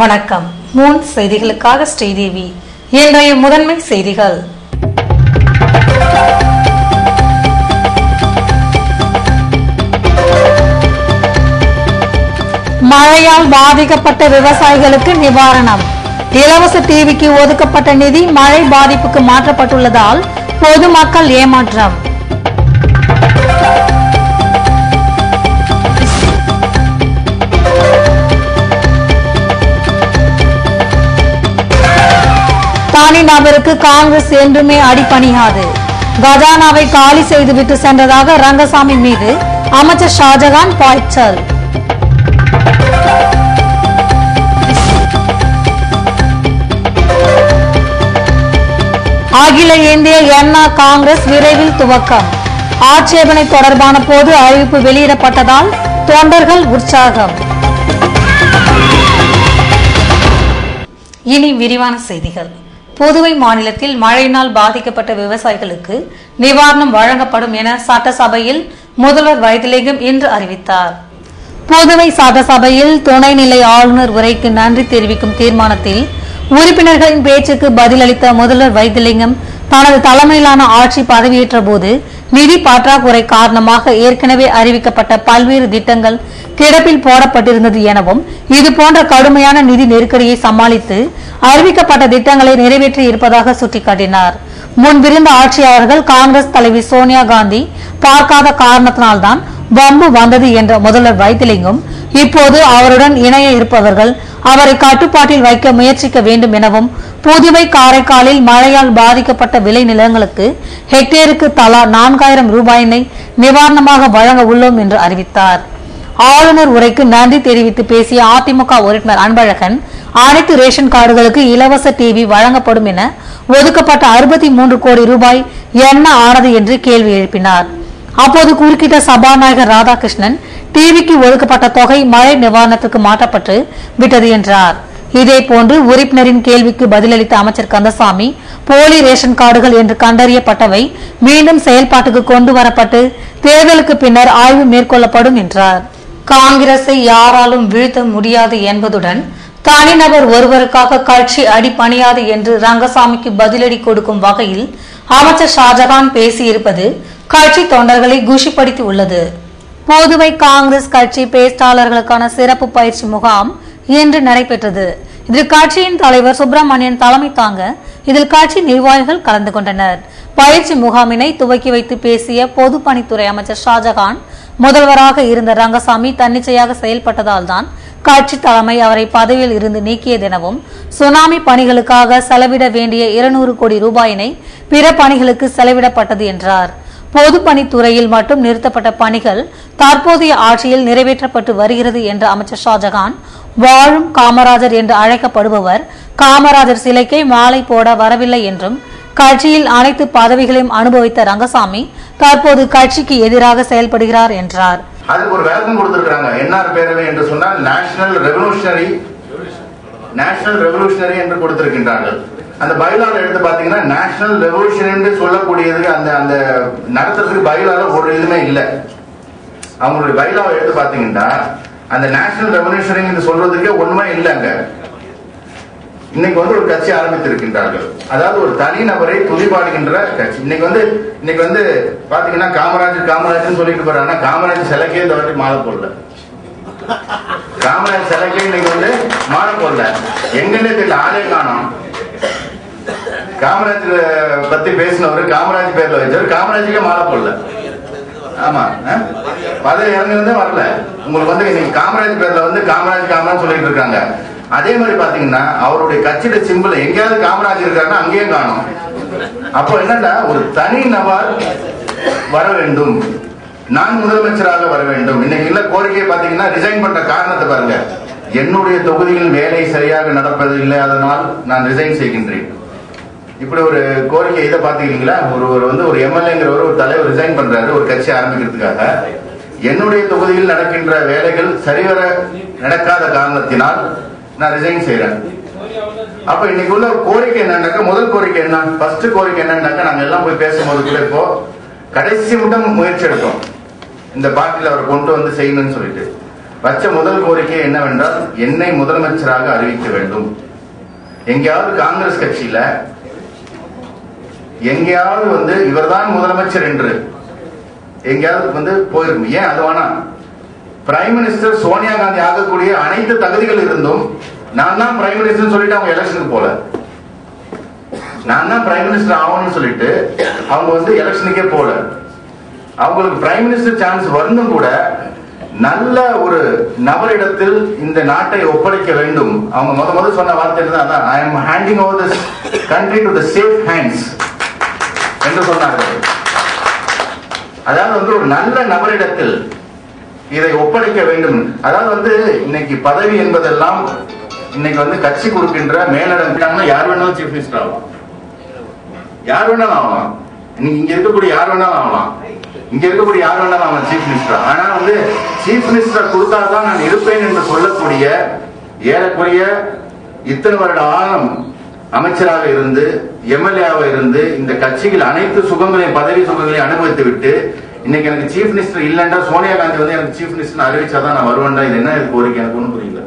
வணக்கம். மூன் செய்திகளுக்காக ஸ்ரீதேவி. இன்றைய முதன்மை செய்திகள். மழையால் பாதிக்கப்பட்ட விவசாயிகளுக்கு நிவாரணம். இலவச டிவிக்கு ஒதுக்கப்பட்ட நிதி மழை பாதிப்புக்கு மாற்றப்பட்டுள்ளதால் பொதுமக்கள் ஏமாற்றம். தனிநபருக்கு காங்கிரஸ் என்றுமே அடிபணியாது. கஜானாவை காலி செய்துவிட்டு சென்றதாக ரங்கசாமி மீது அமைச்சர் ஷாஜகான் பாய்ச்சல். அகில இந்திய என்ஆ காங்கிரஸ் விரைவில் துவக்கம். ஆட்சேபனை தொடர்பான பொது அறிவிப்பு வெளியிடப்பட்டதால் தொண்டர்கள் உற்சாகம். இனி விரிவான செய்திகள். புதுவை மாநிலத்தில் மழையினால் பாதிக்கப்பட்ட விவசாயிகளுக்கு நிவாரணம் வழங்கப்படும் என சட்டசபையில் முதல்வர் வைத்திலிங்கம் இன்று அறிவித்தார். புதுவை சட்டசபையில் துணைநிலை ஆளுநர் உரைக்கு நன்றி தெரிவிக்கும் தீர்மானத்தில் உறுப்பினர்களின் பேச்சுக்கு பதிலளித்த முதல்வர் வைத்திலிங்கம் தனது தலைமையிலான ஆட்சி பதவியேற்ற போது நிதி பற்றாக்குறை காரணமாக ஏற்கனவே அறிவிக்கப்பட்ட பல்வேறு திட்டங்கள் கிடப்பில் போடப்பட்டிருந்தது எனவும் இதுபோன்ற கடுமையான நிதி நெருக்கடியை சமாளித்து அறிவிக்கப்பட்ட திட்டங்களை நிறைவேற்றி இருப்பதாக சுட்டிக்காட்டினார். முன்பிருந்த ஆட்சியாளர்கள் காங்கிரஸ் தலைவி சோனியா காந்தி பார்க்காத காரணத்தினால்தான் வம்பு வந்தது என்ற முதல்வர் வைத்திலிங்கம் இப்போது அவருடன் இணைய இருப்பவர்கள் அவரை கட்டுப்பாட்டில் வைக்க முயற்சிக்க வேண்டும் எனவும் புதுவை காரைக்காலில் மழையால் பாதிக்கப்பட்ட விளை நிலங்களுக்கு ஹெக்டேருக்கு தலா 4000 ரூபாயினை நிவாரணமாக வழங்க உள்ளோம் என்று அறிவித்தார். ஆளுநர் உரைக்கு நன்றி தெரிவித்து பேசிய அதிமுக உறுப்பினர் அன்பழகன் அனைத்து ரேஷன் கார்டுகளுக்கு இலவச டிவி வழங்கப்படும் என ஒதுக்கப்பட்ட 63 கோடி ரூபாய் என்ன ஆனது என்று கேள்வி எழுப்பினார். அப்போது குறுக்கிட்ட சபாநாயகர் ராதாகிருஷ்ணன் டிவிக்கு ஒதுக்கப்பட்ட தொகை மழை நிவாரணத்துக்கு மாற்றப்பட்டு விட்டது என்றார். இதேபோன்று உறுப்பினரின் கேள்விக்கு பதிலளித்த அமைச்சர் கந்தசாமி போலி ரேஷன் கார்டுகள் என்று கண்டறியப்பட்டவை மீண்டும் செயல்பாட்டுக்கு கொண்டு வரப்பட்டு தேர்தலுக்கு பின்னர் ஆய்வு மேற்கொள்ளப்படும் என்றார். காங்கிரஸை யாராலும் வீழ்த்த முடியாது என்பதுடன் தனிநபர் ஒருவருக்காக கட்சி அடிபணியாது என்று ரங்கசாமிக்கு பதிலடி கொடுக்கும் வகையில் அமைச்சர் ஷாஜகான் பேசியிருப்பது கட்சி தொண்டர்களை குஷிப்படுத்தி உள்ளது. புதுவை காங்கிரஸ் கட்சி பேச்சாளர்களுக்கான சிறப்பு பயிற்சி முகாம் இன்று நடைபெற்றது. இதில் கட்சியின் தலைவர் சுப்பிரமணியன் தலைமை தாங்க இதில் கட்சி நிர்வாகிகள் கலந்து கொண்டனர். பயிற்சி முகாமினை துவக்கி வைத்து பேசிய பொதுப்பணித்துறை அமைச்சர் ஷாஜகான் முதல்வராக இருந்த ரங்கசாமி தன்னிச்சையாக செயல்பட்டதால் தான் கட்சி தலைமை அவரை பதவியில் இருந்து நீக்கியதெனவும் சுனாமி பணிகளுக்காக செலவிட வேண்டிய 200 கோடி ரூபாயினை பிற பணிகளுக்கு செலவிடப்பட்டது என்றார். பொதுப்பணித்துறையில் மட்டும் நிறுத்தப்பட்ட பணிகள் தற்போதைய ஆட்சியில் நிறைவேற்றப்பட்டு வருகிறது என்ற அமைச்சர் ஷாஜகான் வாழும் காமராஜர் என்று அழைக்கப்படுபவர் காமராஜர் சிலைக்கே மாலை போட வரவில்லை என்றும் கட்சியில் அனைத்து பதவிகளையும் அனுபவித்த ரங்கசாமி தற்போது கட்சிக்கு எதிராக செயல்படுகிறார் என்றார். அதுக்கு ஒரு விளக்கம் கொடுத்திருக்காங்க. என்ஆர் பேரவை என்று சொன்னால் நேஷனல் ரெவல்யூஷனரி என்று கொடுத்திருக்கின்றார்கள். அந்த பைலால எடுத்து பாத்தீங்கன்னா நேஷனல் ரெவல்யூஷன் என்று சொல்லக்கூடியது அந்த நடத்துறதுக்கு பைலால ஒரு இதுமே இல்லை. அவங்களுடைய பைலாவை எடுத்து பாத்தீங்கன்னா அந்த நேஷனல் ரெவல்யூஷனரி என்று சொல்றதுக்கே ஒண்ணுமே இல்லைங்க. இன்னைக்கு ஒரு கட்சி ஆரம்பித்திருக்கின்றார்கள். அதாவது ஒரு தனிநபரை துதிபாடுகின்ற கட்சி. இன்னைக்கு பாத்தீங்கன்னா காமராஜர் சொல்லிட்டு போறாங்க. காமராஜர் சிலைக்கே இந்த வாட்டி மாலை போடல. காமராஜர் சிலைக்கே இன்னைக்கு மாலை போடல. எங்கன்னே தெரியல, ஆளே காணோம். காமராஜர் பத்தி பேசினவர் காமராஜ் பேர்ல வச்சவர் காமராஜுக்கே மாலை போடல. ஆமா, பதவி இறங்குறதே வரல. உங்களுக்கு இன்னைக்கு காமராஜ் பேர்ல காமராஜ் சொல்லிட்டு இருக்காங்க. அதே மாதிரி பாத்தீங்கன்னா அவருடைய கட்சியோட சிம்பிள் எங்கேயாவது காமராஜ் இருக்காருன்னா அங்கேயும் காணும். அப்போ என்னன்னா ஒரு தனி நபர் வர வேண்டும், நான் முதலமைச்சராக வர வேண்டும். இன்னைக்கு இல்ல கோரிக்கை பாத்தீங்கன்னா ரிசைன் பண்ற காரணத்தை பாருங்க. என்னுடைய தொகுதியில் வேலை சரியாக நடப்பதில்லை, அதனால் நான் ரிசைன் செய்கின்றேன். இப்படி ஒரு கோரிக்கை. இதை பாத்தீங்களா, ஒரு எம்எல்ஏங்கிறவர் ஒரு தலைவர் ரிசைன் பண்றாரு ஒரு கட்சி ஆரம்பிக்கிறதுக்காக. என்னுடைய தொகுதியில் நடக்கின்ற வேலைகள் சரிவர நடக்காத காரணத்தினால் நான் ரிசைன் செய்யறேன். அப்ப இன்னைக்கு உள்ள கோரிக்கை என்னன்னாக்கா, முதல் கோரிக்கை என்ன, ஃபர்ஸ்ட் கோரிக்கை என்னன்னாக்கா, நாங்க எல்லாம் போய் பேசும்போது கூட இப்போ கடைசி மட்டும் முயற்சி எடுத்தோம் இந்த பார்ட்டியில் அவர் கொண்டு செய்யணும்னு சொல்லிட்டு. வச்ச முதல் கோரிக்கை என்னவென்றால் என்னை முதலமைச்சராக அறிவிக்க வேண்டும். எங்கேயாவது காங்கிரஸ் கட்சியில எங்கேயாவது இவர்தான் முதலமைச்சர் என்று எங்கேயாவது போயிருக்கும். ஏன் அது வேணா? பிரைம் மினிஸ்டர் சோனியா காந்தி ஆகக்கூடிய அனைத்து தகுதிகள் இருந்தும் நான் தான் பிரைம் மினிஸ்டர் சொல்லிட்டு அவங்க எலெக்ஷனுக்கு போல. நான் தான் பிரைம் மினிஸ்டர் ஆகணும்னு சொல்லிட்டு அவங்க எலெக்ஷனுக்கே போல. அவங்களுக்கு பிரைம் மினிஸ்டர் சான்ஸ் வரணும் கூட நல்ல ஒரு நபரிடத்தில் இந்த நாட்டை ஒப்படைக்க வேண்டும். அவங்க முதல் சொன்ன வார்த்தை தான், I am handing over this country to the safe hands என்று சொன்னார்கள். அதாவது ஒரு நல்ல நபரிடத்தில் இதை ஒப்படைக்க வேண்டும். அதாவது இன்னைக்கு பதவி என்பதெல்லாம் இன்னைக்கு கட்சி கொடுக்கின்ற மேலிடம். யார் வேணாலும் சீஃப் மினிஸ்டர் ஆகலாம், யார் வேணாலும் ஆகலாம். இங்க இருக்கக்கூடிய யார் வேணாலும் ஆகலாம், இங்க இருக்கக்கூடிய யார் வேணாலும் ஆகலாம் சீஃப் மினிஸ்டர். ஆனா சீஃப் மினிஸ்டர் கொடுத்தாதான் நான் இருப்பேன் என்று சொல்லக்கூடிய ஏறக்குறைய இத்தனை வருட ஆழம் அமைச்சராக இருந்து எம்எல்ஏவாக இருந்து இந்த கட்சிகள் அனைத்து சுகங்களையும் பதவி சுகங்களையும் அனுபவித்து விட்டு இன்னைக்கு எனக்கு சீஃப் மினிஸ்டர் இல்லைன்றா சோனியா காந்தி எனக்கு சீஃப் மினிஸ்டர் அறிவிச்சாதான் நான் வருவேன்டா. இது என்ன கோரிக்கை? எனக்கு ஒன்றும் புரியல.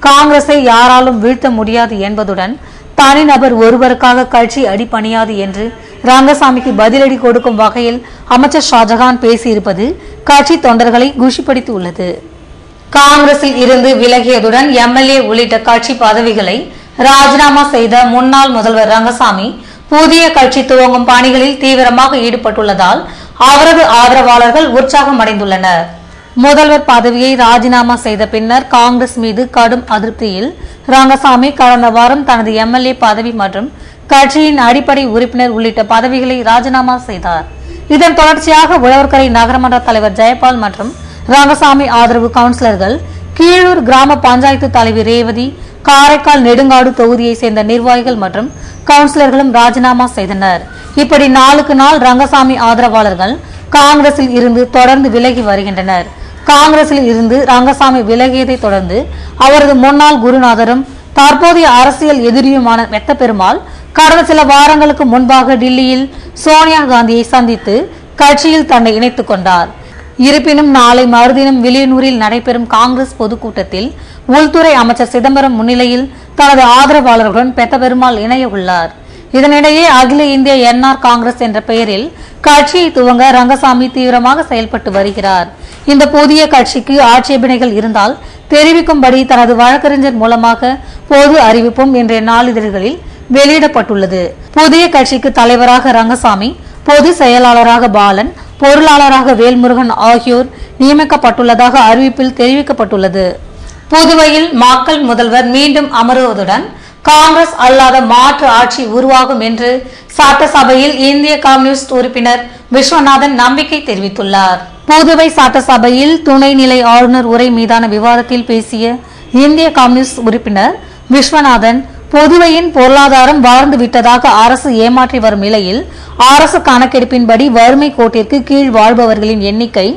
காங்கிரஸை யாராலும் வீழ்த்த முடியாது என்பதுடன் தனிநபர் ஒருவருக்காக கட்சி அடிபணியாது என்று ரங்கசாமிக்கு பதிலடி கொடுக்கும் வகையில் அமைச்சர் ஷாஜகான் பேசியிருப்பது கட்சி தொண்டர்களை குஷிப்படுத்தி உள்ளது. காங்கிரஸில் இருந்து விலகியதுடன் எம்எல்ஏ உள்ளிட்ட கட்சி பதவிகளை ராஜினாமா செய்த முன்னாள் முதல்வர் ரங்கசாமி புதிய கட்சி துவங்கும் பணிகளில் தீவிரமாக ஈடுபட்டுள்ளதால் அவரது ஆதரவாளர்கள் உற்சாகம் அடைந்துள்ளனர். முதல்வர் பதவியை ராஜினாமா செய்த பின்னர் காங்கிரஸ் மீது கடும் அதிருப்தியில் ரங்கசாமி கடந்த வாரம் தனது எம்எல்ஏ பதவி மற்றும் கட்சியின் அடிப்படை உறுப்பினர் உள்ளிட்ட பதவிகளை ராஜினாமா செய்தார். இதன் தொடர்ச்சியாக உழவர்கரை நகரமன்ற தலைவர் ஜெயபால் மற்றும் ரங்கசாமி ஆதரவு கவுன்சிலர்கள், கீழூர் கிராம பஞ்சாயத்து தலைவி ரேவதி, காரைக்கால் நெடுங்காடு தொகுதியை சேர்ந்த நிர்வாகிகள் மற்றும் கவுன்சிலர்களும் ராஜினாமா செய்தனர். இப்படி நாளுக்கு நாள் ரங்கசாமி ஆதரவாளர்கள் காங்கிரஸில் இருந்து தொடர்ந்து விலகி வருகின்றனர். காங்கிரஸில் இருந்து ரங்கசாமி விலகியதை தொடர்ந்து அவரது முன்னாள் குருநாதரும் தற்போதைய அரசியல் எதிரியுமான மெத்த பெருமாள் கடந்த சில வாரங்களுக்கு முன்பாக டில்லியில் சோனியா காந்தியை சந்தித்து கட்சியில் தன்னை இணைத்துக் கொண்டார். இருப்பினும் நாளை மறுதினம் வில்லியனூரில் நடைபெறும் காங்கிரஸ் பொதுக்கூட்டத்தில் உள்துறை அமைச்சர் சிதம்பரம் முன்னிலையில் தனது ஆதரவாளர்களுடன் பெத்த பெருமாள் இணைய உள்ளார். இதனிடையே அகில இந்திய என்ஆர் காங்கிரஸ் என்ற பெயரில் கட்சியை துவங்க ரங்கசாமி தீவிரமாக செயல்பட்டு வருகிறார். இந்த புதிய கட்சிக்கு ஆட்சேபனைகள் இருந்தால் தெரிவிக்கும்படி தனது வழக்கறிஞர் மூலமாக பொது அறிவிப்பும் இன்றைய நாளிதழ்களில் வெளியிடப்பட்டுள்ளது. புதிய கட்சிக்கு தலைவராக ரங்கசாமி, பொது செயலாளராக பாலன், பொருளாளராக வேல்முருகன் ஆகியோர் நியமிக்கப்பட்டுள்ளதாக அறிவிப்பில் தெரிவிக்கப்பட்டுள்ளது. புதுவையில் மக்கள் முதல்வர் மீண்டும் அமருவதுடன் காங்கிரஸ் அல்லாத மாற்று ஆட்சி உருவாகும் என்று சட்டசபையில் இந்திய கம்யூனிஸ்ட் உறுப்பினர் விஸ்வநாதன் நம்பிக்கை தெரிவித்துள்ளார். புதுவை சட்டசபையில் துணைநிலை ஆளுநர் உரை மீதான விவாதத்தில் பேசிய இந்திய கம்யூனிஸ்ட் உறுப்பினர் விஸ்வநாதன், புதுவையின் பொருளாதாரம் வளர்ந்து விட்டதாக அரசு ஏமாற்றி வரும் நிலையில் அரசு கணக்கெடுப்பின்படி வறுமை கோட்டிற்கு கீழ் வாழ்பவர்களின் எண்ணிக்கை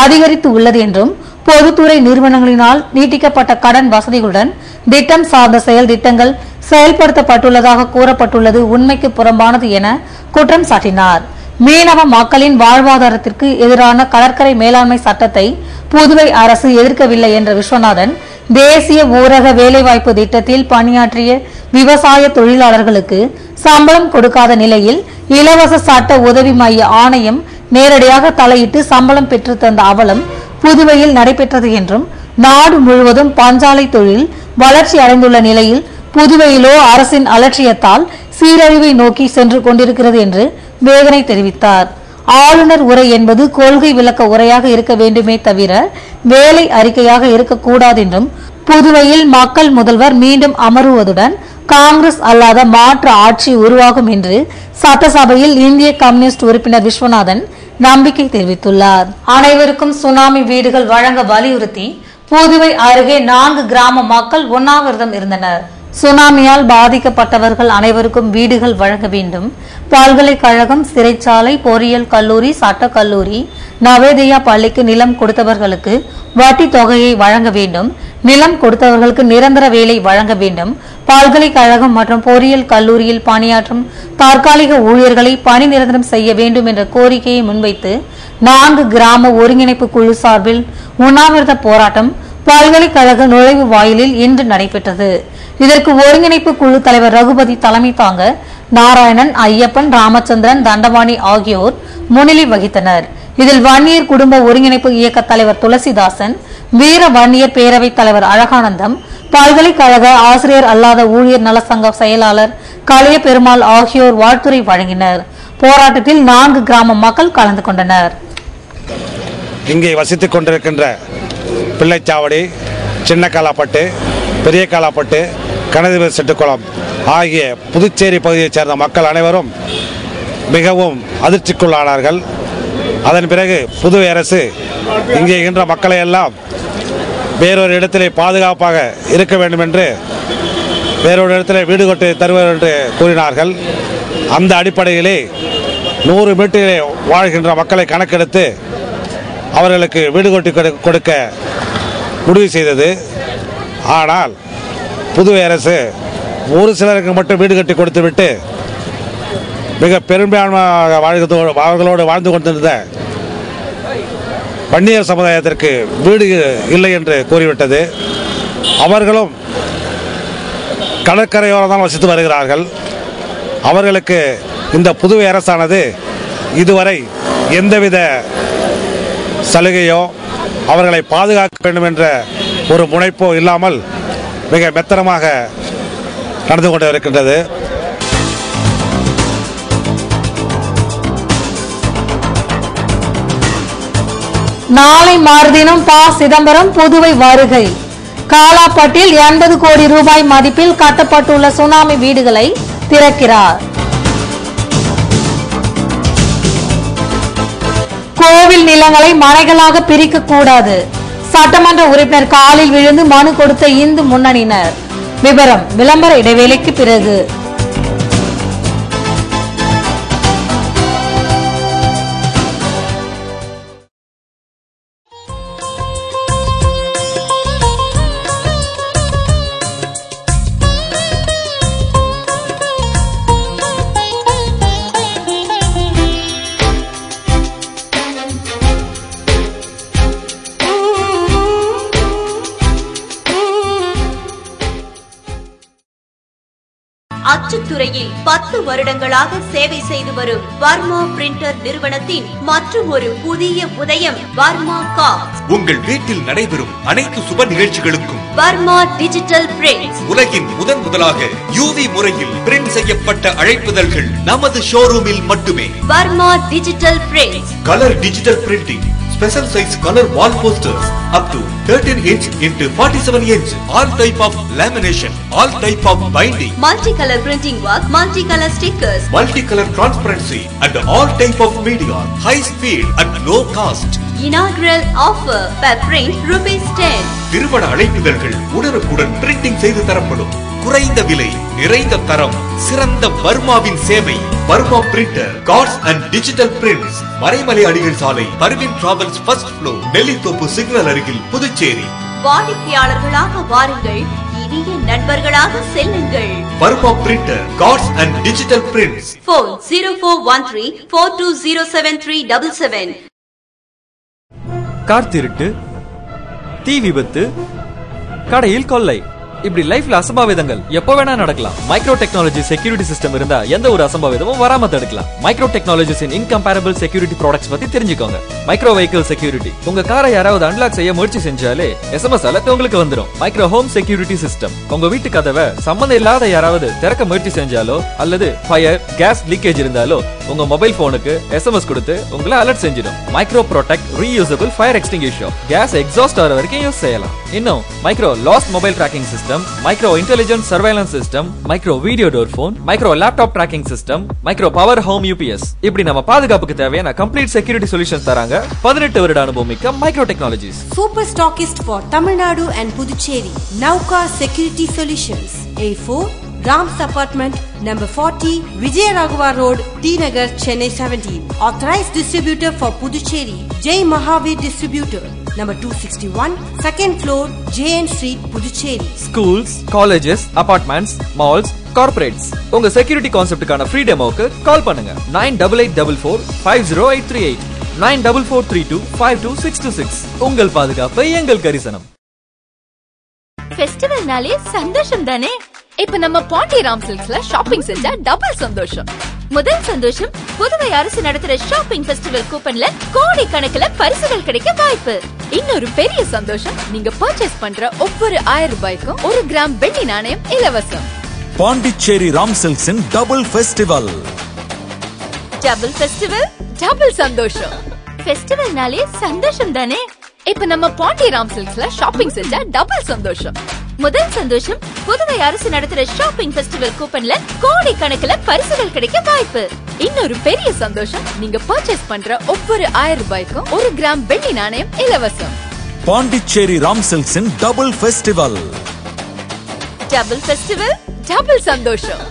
அதிகரித்து உள்ளது என்றும், பொதுத்துறை நிறுவனங்களினால் நீட்டிக்கப்பட்ட கடன் வசதிகளுடன் திட்டம் சார்ந்த செயல் திட்டங்கள் செயல்படுத்தப்பட்டுள்ளதாக கூறப்பட்டுள்ளது உண்மைக்கு புறம்பானது என குற்றம் சாட்டினார். மீனவ மக்களின் வாழ்வாதாரத்திற்கு எதிரான கடற்கரை மேலாண்மை சட்டத்தை புதுவை அரசு எதிர்க்கவில்லை என்ற விஸ்வநாதன், தேசிய ஊரக வேலைவாய்ப்பு திட்டத்தில் பணியாற்றிய விவசாய தொழிலாளர்களுக்கு சம்பளம் கொடுக்காத நிலையில் இலவச சட்ட உதவி மைய ஆணையம் நேரடியாக தலையிட்டு சம்பளம் பெற்று தந்த அவலம் புதுவையில் நடைபெற்றது என்றும், நாடு முழுவதும் பஞ்சாலை தொழில் வளர்ச்சி அடைந்துள்ள நிலையில் புதுவையிலோ அரசின் அலட்சியத்தால் சீரழிவை நோக்கி சென்று கொண்டிருக்கிறது என்று வேதனை தெரிவித்தார். ஆளுநர் உரை என்பது கொள்கை விளக்க உரையாக இருக்க வேண்டுமே தவிர வேலை அறிக்கையாக இருக்கக்கூடாது என்றும், புதுவையில் மக்கள் முதல்வர் மீண்டும் அமருவதுடன் காங்கிரஸ் அல்லாத மாற்று ஆட்சி உருவாகும் என்று சட்டசபையில் இந்திய கம்யூனிஸ்ட் உறுப்பினர் விஸ்வநாதன் நம்பிக்கை தெரிவித்துள்ளார். அனைவருக்கும் சுனாமி வீடுகள் வழங்க வலியுறுத்தி புதுவை அருகே 4 கிராம மக்கள் உண்ணாவிரதம் இருந்தனர். சுனாமியால் பாதிக்கப்பட்டவர்கள் அனைவருக்கும் வீடுகள் வழங்க வேண்டும். பல்கலைக்கழகம், சிறைச்சாலை, பொறியியல் கல்லூரி, சட்டக்கல்லூரி, நவோதயா பள்ளிக்கு நிலம் கொடுத்தவர்களுக்கு வட்டி தொகையை வழங்க வேண்டும். நிலம் கொடுத்தவர்களுக்கு நிரந்தர வேலை வழங்க வேண்டும். பல்கலைக்கழகம் மற்றும் பொறியியல் கல்லூரியில் பணியாற்றும் தற்காலிக ஊழியர்களை பணி நிரந்தரம் செய்ய வேண்டும் என்ற கோரிக்கையை முன்வைத்து 4 கிராம ஒருங்கிணைப்பு குழு சார்பில் உண்ணாவிரத போராட்டம் பல்கலைக்கழக நுழைவு வாயிலில் இன்று நடைபெற்றது. இதற்கு ஒருங்கிணைப்பு குழு தலைவர் ரகுபதி தலைமை தாங்க நாராயணன், ஐயப்பன், ராமச்சந்திரன், தண்டபாணி ஆகியோர் முன்னிலை வகித்தனர். இதில் வன்னியர் குடும்ப ஒருங்கிணைப்பு இயக்க தலைவர் துளசிதாசன், வீர வன்னியர் பேரவை தலைவர் அழகானந்தம், பல்கலைக்கழக ஆசிரியர் அல்லாத ஊழியர் நல சங்க செயலாளர் கலிய பெருமாள் ஆகியோர் வாழ்த்துரை வழங்கினர். போராட்டத்தில் 4 கிராம மக்கள் கலந்து கொண்டனர். இங்கே வசித்துக் கொண்டிருக்கின்ற பிள்ளைச்சாவடி, சின்ன காலாப்பட்டு, பெரிய காலாப்பட்டு, கனதிபதி செட்டுக்குளம் ஆகிய புதுச்சேரி பகுதியைச் சேர்ந்த மக்கள் அனைவரும் மிகவும் அதிர்ச்சிக்குள்ளானார்கள். அதன் பிறகு புதுவை அரசு இங்கே இருக்கின்ற மக்களை எல்லாம் வேறொரு இடத்திலே பாதுகாப்பாக இருக்க வேண்டும் என்று வேறொரு இடத்திலே வீடு கட்டி தருவர் என்று கூறினார்கள். அந்த அடிப்படையிலே 100 மீட்டரிலே வாழ்கின்ற மக்களை கணக்கெடுத்து அவர்களுக்கு வீடு கட்டி கொடுக்க முடிவு செய்தது. ஆனால் புதுவை அரசு ஒரு சிலருக்கு மட்டும் வீடு கட்டி கொடுத்துவிட்டு மிக பெரும்பான்மையாக அவர்களோடு வாழ்ந்து கொண்டிருந்த வன்னியர் சமுதாயத்திற்கு வீடு இல்லை என்று கூறிவிட்டது. அவர்களும் கடற்கரையோரம் தான் வசித்து வருகிறார்கள். அவர்களுக்கு இந்த புதுவை அரசானது இதுவரை எந்தவித சலுகையோ அவர்களை பாதுகாக்க வேண்டும் என்ற ஒரு முனைப்போ இல்லாமல் மிக மெத்தனமாக நடந்து கொண்டு இருக்கின்றது. நாளை மறுதினம் ப. சிதம்பரம் புதுவை வருகை. காலாப்பட்டில் 80 கோடி ரூபாய் மதிப்பில் கட்டப்பட்டுள்ள சுனாமி வீடுகளை திறக்கிறார். கோவில் நிலங்களை மனைகளாக பிரிக்க கூடாது. சட்டமன்ற உறுப்பினர் காலில் விழுந்து மனு கொடுத்த இந்து முன்னணியினர். விவரம் விளம்பர இடைவேளைக்கு பிறகு. அச்சுத்துறையில் 10 வருடங்களாக சேவை செய்து வரும் வர்மா பிரிண்டர் நிறுவனத்தின் மற்றும் ஒரு புதிய உதயம் வர்மா கார்ட்ஸ். உங்கள் வீட்டில் நடைபெறும் அனைத்து சுப நிகழ்ச்சிகளுக்கும் வர்மா டிஜிட்டல் பிரிண்ட்ஸ். உலகின் முதலாக யூவி முறையில் பிரிண்ட் செய்யப்பட்ட அழைப்புதல்கள் நமது ஷோரூமில் மட்டுமே. Varma digital prints. Colour digital printing, special size color wall posters up to 13 inch into 47 inch, all type of lamination, all type of binding, multicolor printing work, multicolor stickers, multicolor transparency and all type of media, high speed at low cost. Inaugural offer per print ₹10. திருமண அழைப்புதல்கள் உடனுக்குடன் printing செய்து தரப்படும். குறைந்த விலை, நிறைந்த தரம், சிறந்த வர்மாவின் சேவை. Varma printer, cards and digital prints. Maraimalai Adigal சாலை, Parveen travels first floor, Nellithope signal அருகில், புதுச்சேரி. வாடிக்கையாளர்களாக வாருங்கள், இனிய நண்பர்களாக செல்லுங்கள். Varma printer, cards and digital prints. Phone 0413 42073777. Car திருட்டு, தீ விபத்து, கடையில் கொள்ளை, இப்படி லைஃப்ல அசம்பாவிதங்கள் எப்போ வேணா நடக்கலாம். மைக்ரோ டெக்னாலஜி செக்யூரிட்டி சிஸ்டம் இருந்தா எந்த ஒரு அசம்பாவிதமும் வராம தடுக்கலாம். மைக்ரோ டெக்னாலஜிஸின் இன்கம்பேரபிள் செக்யூரிட்டி ப்ராடக்ட்ஸ் பத்தி தெரிஞ்சுக்கோங்க. மைக்ரோ வெஹிக்கிள் செக்யூரிட்டி, உங்க காரை யாராவது அன்லாக் செய்ய முயற்சி செஞ்சாலே SMS அலர்ட் உங்களுக்கு வந்துடும். மைக்ரோ ஹோம் செக்யூரிட்டி சிஸ்டம், உங்க வீட்டு கதவை சம்பந்தம் இல்லாத யாராவது திறக்க முயற்சி செஞ்சாலோ அல்லது ஃபயர், கேஸ் லீக்கேஜ் இருந்தாலோ உங்க மொபைல் போனுக்கு SMS கொடுத்து உங்களை அலர்ட் செஞ்சிடும். Micro protect reusable fire extinguisher, gas exhaust ஆகிற வரைக்கும் யூஸ் செய்யலாம். இன்னும் micro lost mobile tracking system, micro intelligent surveillance system, micro video door phone, micro laptop tracking system, micro power home UPS, இப்படி நம்ம பாதுகாப்புக்கு தேவையான கம்ப்ளீட் செக்யூரிட்டி சொல்யூஷன்ஸ் தராங்க 18 வருட அனுபவம் மிக்க micro technologies. Super stockist for Tamil Nadu and Puducherry. Nauka Security Solutions. A4 Rams Apartment, number 40, Vijayaraghavar Road, T Nagar, Chennai 17. Authorized distributor for Puducherry, Jai Mahavir Distributor, number 261, second floor, JN Street, Puducherry. Schools, colleges, apartments, malls, corporates. உங்க security கான்செப்டுக்கான free டெமோக்கு கால் பண்ணுங்க 9884 50838. 9443252626. உங்கள் பாதுகாப்பு எங்கள் கரிசனம். ஃபெஸ்டிவல்னாலே சந்தோஷம் தானே. இப்ப நம்ம பாண்டிராம் சில்க்ஸ்ல ஷாப்பிங் செஞ்சா டபுள் சந்தோஷம். முதல் சந்தோஷம், புதுவை அரசு நடத்துற ஷாப்பிங் ஃபெஸ்டிவல் கூப்பன்ல கோடி கணக்குல பரிசுகள் கிடைக்க வாய்ப்பு. இன்னொரு பெரிய சந்தோஷம், நீங்க பர்ச்சேஸ் பண்ற ஒவ்வொரு 1000 ரூபாய்க்கும் 1 கிராம் வெள்ளி நாணயம் இலவசம். பாண்டிச்சேரி ராம் சில்க்ஸின் double festival. Double festival, double சந்தோஷம். ஃபெஸ்டிவல்னாலே சந்தோஷம் தானே. இப்ப நம்ம பாண்டிராம் சில்க்ஸ்ல ஷாப்பிங் செஞ்சா டபுள் சந்தோஷம். முதல் சந்தோஷம், புதுவை அரசு நடத்துற ஷாப்பிங் ஃபெஸ்டிவல் கூப்பன்ல கோடி கணக்குல பரிசுகள் கிடைக்க வாய்ப்பு. இன்னொரு பெரிய சந்தோஷம், நீங்க பர்ச்சேஸ் பண்ற ஒவ்வொரு 1000 ரூபாய்க்கும் 1 கிராம் வெள்ளி நாணயம் இலவசம். பாண்டிச்சேரி ராம் சில்க்ஸின் double festival. Double festival, double சந்தோஷம்.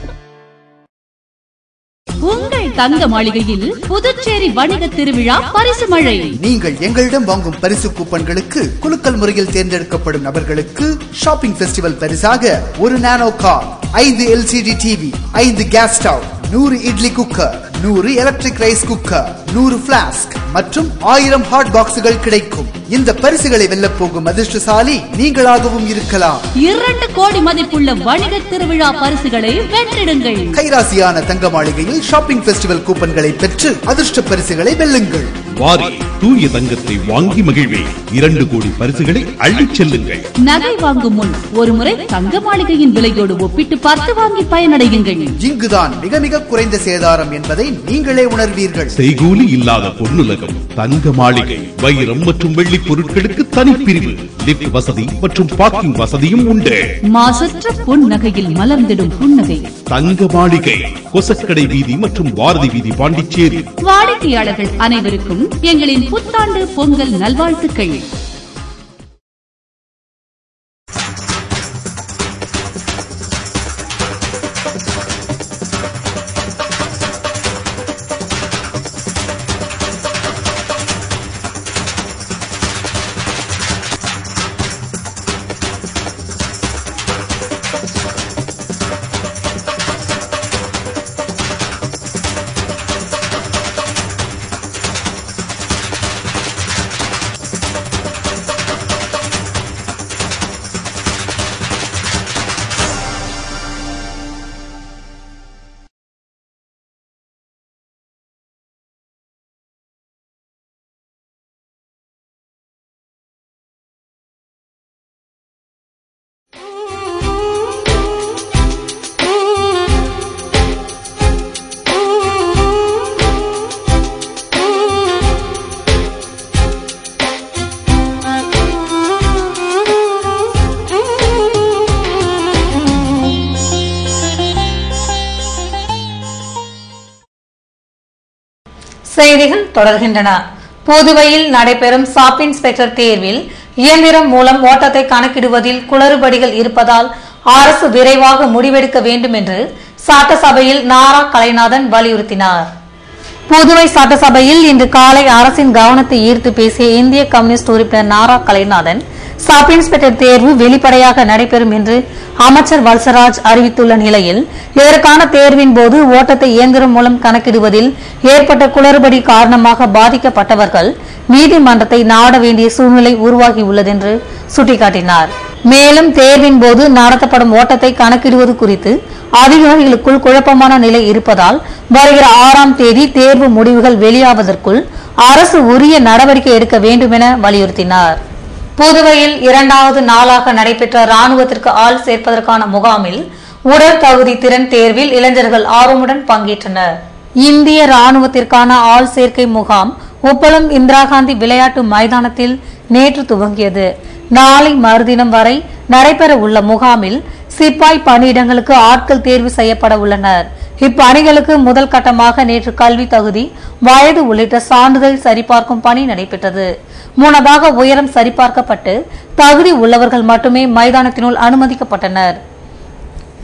உங்கள் தங்க மாளிகையில் புதுச்சேரி வணிக திருவிழா பரிசு மழை. நீங்கள் எங்களிடம் வாங்கும் பரிசு கூப்பன்களுக்கு குலுக்கல் முறையில் தேர்ந்தெடுக்கப்படும் நபர்களுக்கு ஷாப்பிங் ஃபெஸ்டிவல் பரிசாக 1 நானோ car, 5 LCD TV, 5 gas stove, 100 idli cooker, 100 electric rice cooker, 100 flask மற்றும் 1000 ஹாட் பாக்ஸுகள் கிடைக்கும். இந்த பரிசுகளை வெல்ல போகும் அதிர்ஷ்டசாலி நீங்களாகவும் இருக்கலாம். 2 கோடி மதிப்புள்ள வணிக திருவிழா பரிசுகளை வென்றிடுங்கள். கைராசியான தங்க மாளிகையில் ஷாப்பிங் ஃபெஸ்டிவல் கூப்பன்களை பெற்று அதிர்ஷ்ட பரிசுகளை வெல்லுங்கள். வாரி தூய தங்கத்தை வாங்கி மகிழ்வே. 2 கோடி பரிசுகளை அள்ளிச் செல்லுங்கள். நகை வாங்கும் முன் ஒரு முறை தங்க மாளிகையின் விலையோடு ஒப்பிட்டு பார்த்து வாங்கி பயனடையுங்கள். இங்குதான் மிக மிக குறைந்த சேதாரம் என்பதை நீங்களே உணர்வீர்கள். செய்கூலி இல்லாத பொன்னுலகம் தங்க மாளிகை. வைரம் மற்றும் வெள்ளி பொருட்களுக்கு தனிப்பிரிவு, லிப்ட் வசதி மற்றும் பார்க்கிங் வசதியும் உண்டு. மாசற்ற பொன் நகையில் மலர்ந்திடும் புன்னகை தங்க மாளிகை, கொசக்கடை வீதி மற்றும் பாரதி வீதி, பாண்டிச்சேரி. வாடிக்கையாளர்கள் அனைவருக்கும் எங்களின் புத்தாண்டு பொங்கல் நல்வாழ்த்துக்கள். செய்திகள் தொடர்கின்றன. புதுவையில் நடைபெறும் சப் இன்ஸ்பெக்டர் தேர்வில் இயந்திரம் மூலம் ஓட்டத்தை கணக்கிடுவதில் குளறுபடிகள் இருப்பதால் அரசு விரைவாக முடிவெடுக்க வேண்டும் என்று சட்டசபையில் நாரா கலைநாதன் வலியுறுத்தினார். புதுவை சட்டசபையில் இன்று காலை அரசின் கவனத்தை ஈர்த்து பேசிய இந்திய கம்யூனிஸ்ட் உறுப்பினர் நாரா கலைநாதன், சப் இன்ஸ்பெக்டர் தேர்வு வெளிப்படையாக நடைபெறும் என்று அமைச்சர் வல்சராஜ் அறிவித்துள்ள நிலையில் இதற்கான தேர்வின் போது ஓட்டத்தை இயந்திரம் மூலம் கணக்கிடுவதில் ஏற்பட்ட குளறுபடி காரணமாக பாதிக்கப்பட்டவர்கள் நீதிமன்றத்தை நாட வேண்டிய சூழ்நிலை உருவாகியுள்ளது என்று சுட்டிக்காட்டினார். மேலும் தேர்வின் போது நடத்தப்படும் ஓட்டத்தை கணக்கிடுவது குறித்து அதிகாரிகளுக்குள் குழப்பமான நிலை இருப்பதால் வருகிற 6ஆம் தேதி தேர்வு முடிவுகள் வெளியாவதற்குள் அரசு உரிய நடவடிக்கை எடுக்க வேண்டும் என வலியுறுத்தினார். புதுவையில் 2வது நாளாக நடைபெற்ற ராணுவத்திற்கு ஆள் சேர்ப்பதற்கான முகாமில் உடல் தகுதி திறன் தேர்வில் இளைஞர்கள் ஆர்வமுடன் பங்கேற்றனர். இந்திய ராணுவத்திற்கான ஆள் சேர்க்கை முகாம் உப்பளம் இந்திரா காந்தி விளையாட்டு மைதானத்தில் நேற்று துவங்கியது. நாளை மறுதினம் வரை நடைபெற உள்ள முகாமில் சிப்பாய் பணியிடங்களுக்கு ஆட்கள் தேர்வு செய்யப்பட உள்ளனர். இப்பணிகளுக்கு முதல் கட்டமாக நேற்று கல்வி தகுதி, வயது உள்ளிட்ட சான்றிதழ் சரிபார்க்கும் பணி நடைபெற்றது. முன்னதாக உயரம் சரிபார்க்கப்பட்டு தகுதி உள்ளவர்கள் மட்டுமே மைதானத்தினுள் அனுமதிக்கப்பட்டனர்.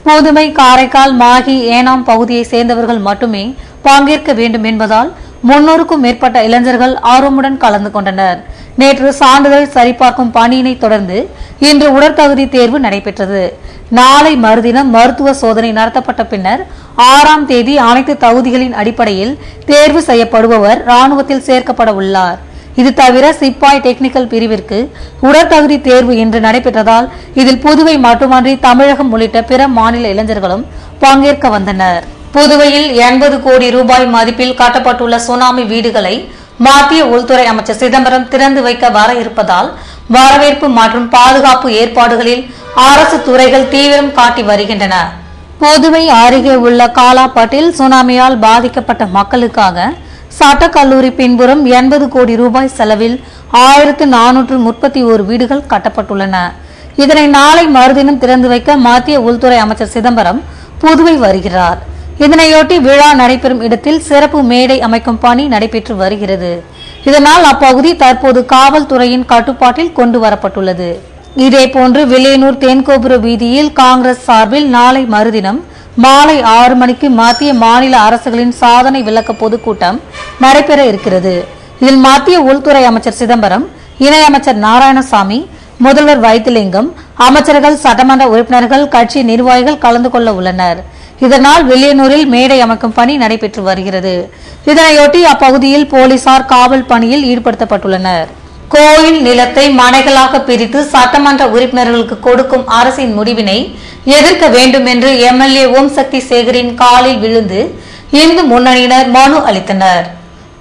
புதுவை, காரைக்கால், மாஹி, ஏனாம் பகுதியை சேர்ந்தவர்கள் மட்டுமே பங்கேற்க வேண்டும் என்பதால் 300க்கும் மேற்பட்ட இளைஞர்கள் ஆர்வமுடன் கலந்து கொண்டனர். நேற்று சான்றிதழ் சரிபார்க்கும் பணியினை தொடர்ந்து இன்று உடற்தகுதி தேர்வு நடைபெற்றது. நாளை மறுதினம் மருத்துவ சோதனை நடத்தப்பட்ட பின்னர் 6ஆம் தேதி அனைத்து தகுதிகளின் அடிப்படையில் தேர்வு செய்யப்படுபவர் ராணுவத்தில் சேர்க்கப்பட உள்ளார். இது தவிர சிப்பாய் டெக்னிக்கல் பிரிவிற்கு உடற்தகுதி தேர்வு இன்று நடைபெற்றதால் இதில் புதுவை மட்டுமன்றி தமிழகம் உள்ளிட்ட பிற மாநில இளைஞர்களும் பங்கேற்க வந்தனர். புதுவையில் 80 கோடி ரூபாய் மதிப்பில் கட்டப்பட்டுள்ள சுனாமி வீடுகளை மத்திய உள்துறை அமைச்சர் சிதம்பரம் திறந்து வைக்க வர இருப்பதால் வரவேற்பு மற்றும் பாதுகாப்பு ஏற்பாடுகளில் அரசு துறைகள் தீவிரம் காட்டி வருகின்றன. புதுவை அருகே உள்ள காலாப்பட்டில் சுனாமியால் பாதிக்கப்பட்ட மக்களுக்காக சட்டக்கல்லூரி பின்புறம் 80 கோடி ரூபாய் செலவில் 1431 வீடுகள் கட்டப்பட்டுள்ளன. இதனை நாளை மறுதினம் திறந்து வைக்க மத்திய உள்துறை அமைச்சர் சிதம்பரம் புதுவை வருகிறார். இதனையொட்டி விழா நடைபெறும் இடத்தில் சிறப்பு மேடை அமைக்கும் பணி நடைபெற்று வருகிறது. இதனால் அப்பகுதி தற்போது காவல்துறையின் கட்டுப்பாட்டில் கொண்டு வரப்பட்டுள்ளது. இதேபோன்று வில்லியனூர் தென்கோபுர வீதியில் காங்கிரஸ் சார்பில் நாளை மறுதினம் மாலை 6 மணிக்கு மத்திய மாநில அரசுகளின் சாதனை விளக்க பொதுக்கூட்டம் நடைபெற இருக்கிறது. இதில் மத்திய உள்துறை அமைச்சர் சிதம்பரம், இணையமைச்சர் நாராயணசாமி, முதல்வர் வைத்திலிங்கம், அமைச்சர்கள், சட்டமன்ற உறுப்பினர்கள், கட்சி நிர்வாகிகள் கலந்து கொள்ள உள்ளனர். இதனால் வில்லியனூரில் மேடை அமைக்கும் பணி நடைபெற்று வருகிறது. இதனையொட்டி அப்பகுதியில் போலீசார் காவல் பணியில் ஈடுபடுத்தப்பட்டுள்ளனர். கோயில் நிலத்தை மனைகளாக பிரித்து சட்டமன்ற உறுப்பினர்களுக்கு கொடுக்கும் அரசின் முடிவினை எதிர்க்க வேண்டும் என்று எம்எல்ஏ ஓம் சக்தி சேகரின் காலில் விழுந்து இந்து முன்னணியினர் மனு அளித்தனர்.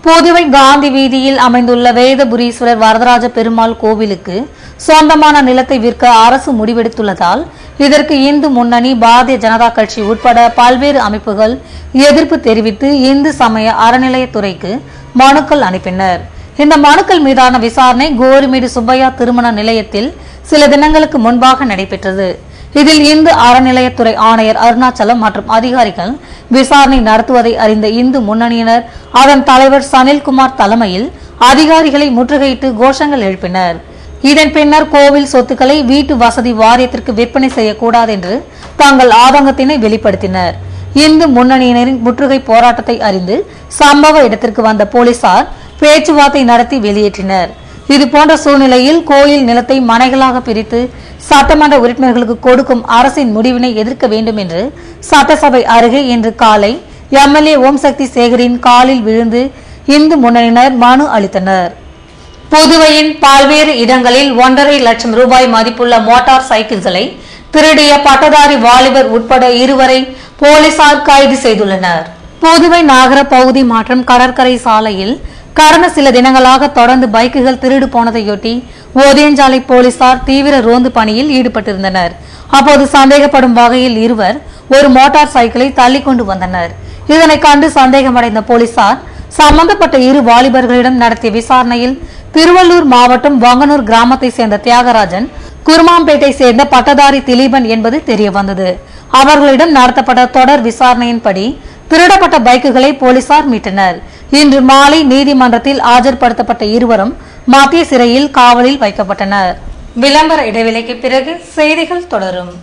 புதுவை காந்தி வீதியில் அமைந்துள்ள வேதபுரீஸ்வரர் வரதராஜ பெருமாள் கோவிலுக்கு சொந்தமான நிலத்தை விற்க அரசு முடிவெடுத்துள்ளதால் இதற்கு இந்து முன்னணி, பாரதிய ஜனதா கட்சி உட்பட பல்வேறு அமைப்புகள் எதிர்ப்பு தெரிவித்து இந்து சமய அறநிலையத்துறைக்கு மனுக்கள் அனுப்பினர். இந்த மனுக்கள் மீதான விசாரணை கோரிமேடு சுப்பையா திருமண நிலையத்தில் சில தினங்களுக்கு முன்பாக நடைபெற்றது. இதில் இந்து அறநிலையத்துறை ஆணையர் அருணாச்சலம் மற்றும் அதிகாரிகள் விசாரணை நடத்துவதை அறிந்த இந்து முன்னணியினர் அதன் தலைவர் சனில்குமார் தலைமையில் அதிகாரிகளை முற்றுகையிட்டு கோஷங்கள் எழுப்பினர். இதன் பின்னர் கோவில் சொத்துக்களை வீட்டு வசதி வாரியத்திற்கு விற்பனை செய்யக்கூடாது என்று தங்கள் ஆதங்கத்தினை வெளிப்படுத்தினர். இந்து முன்னணியினரின் முற்றுகை போராட்டத்தை அறிந்து சம்பவ இடத்திற்கு வந்த போலீசார் பேச்சுவார்த்தை நடத்தி வெளியேற்றினர். இதுபோன்ற சூழ்நிலையில் கோயில் நிலத்தை மனைகளாக பிரித்து சட்டமன்ற உறுப்பினர்களுக்கு கொடுக்கும் அரசின் முடிவினை எதிர்க்க வேண்டும் என்று சட்டசபை அருகே இன்று காலை எம்எல்ஏ ஓம் சக்தி சேகரின் காலில் விழுந்து இந்து முன்னணியினர் மனு அளித்தனர். புதுவையின் பல்வேறு இடங்களில் 1.5 லட்சம் ரூபாய் மதிப்புள்ள மோட்டார் சைக்கிள்களை திருடிய பட்டதாரி வாலிபர் உட்பட 2 வரை போலீசார் கைது செய்துள்ளனர். புதுவை நகர பகுதி மற்றும் கடற்கரை சாலையில் கடந்த சில தினங்களாக தொடர்ந்து பைக்குகள் திருடு போனதையொட்டி ஓதியஞ்சாலை போலீசார் தீவிர ரோந்து பணியில் ஈடுபட்டிருந்தனர். அப்போது சந்தேகப்படும் வகையில் 2 ஒரு மோட்டார் சைக்கிளை தள்ளி கொண்டு வந்தனர். இதனை கண்டு சந்தேகமடைந்த போலீசார் சம்பந்தப்பட்ட 2 வாலிபர்களிடம் நடத்திய விசாரணையில் திருவள்ளூர் மாவட்டம் வங்கனூர் கிராமத்தை சேர்ந்த தியாகராஜன், குருமாம்பேட்டை சேர்ந்த பட்டதாரி திலீபன் என்பது தெரியவந்தது. அவர்களிடம் நடத்தப்பட்ட தொடர் விசாரணையின்படி திருடப்பட்ட பைக்குகளை போலீசார் மீட்டனர். இன்று மாலை நீதிமன்றத்தில் ஆஜர்படுத்தப்பட்ட 2 மத்திய சிறையில் காவலில் வைக்கப்பட்டனர். விளம்பர இடைவேளைக்கு பிறகு செய்திகள் தொடரும்.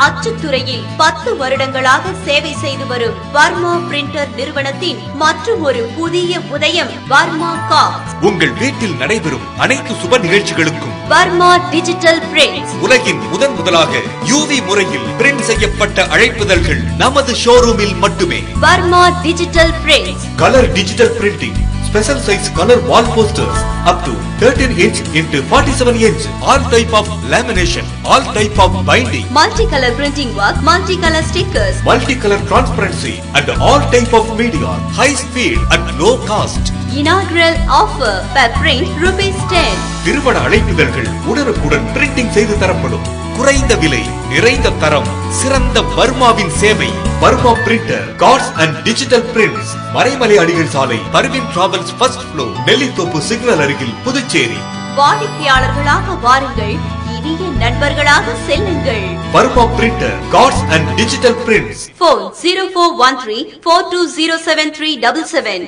அச்சுத்துறையில் 10 வருடங்களாக சேவை செய்து வரும் வர்மா பிரிண்டர் நிறுவனத்தின் மற்றும் ஒரு புதிய உதயம் வர்மா கார்ட்ஸ். உங்கள் வீட்டில் நடைபெறும் அனைத்து சுப நிகழ்ச்சிகளுக்கும் வர்மா டிஜிட்டல் பிரிண்ட்ஸ். உலகின் முதலாக யூவி முறையில் பிரிண்ட் செய்யப்பட்ட அழைப்புதல்கள் நமது ஷோரூமில் மட்டுமே. Varma digital prints. Colour digital printing, special size color wall posters up to 13 inch into 47 inch, all type of lamination, all type of binding, multicolor printing work, multicolor stickers, multicolor transparency and all type of media, high speed and low cost. Inaugural offer per print ₹10. திருமண அழைப்புதல்கள் உடனுக்குடன் printing செய்து தரப்படும். குறைந்த விலை, நிறைந்த தரம், சிறந்த வர்மாவின் சேவை. Varma printer, cards and digital prints, Maraimalai Adigal சாலை, Parveen travels first floor, Nellithope signal அருகில், புதுச்சேரி. வாடிக்கையாளர்களாக வாருங்கள். புதிய நண்பர்களாக செல்லுங்கள். Varma printer cards and digital prints. Phone 0413420777.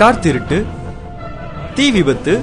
Car திருட்டு, தீ விபத்து,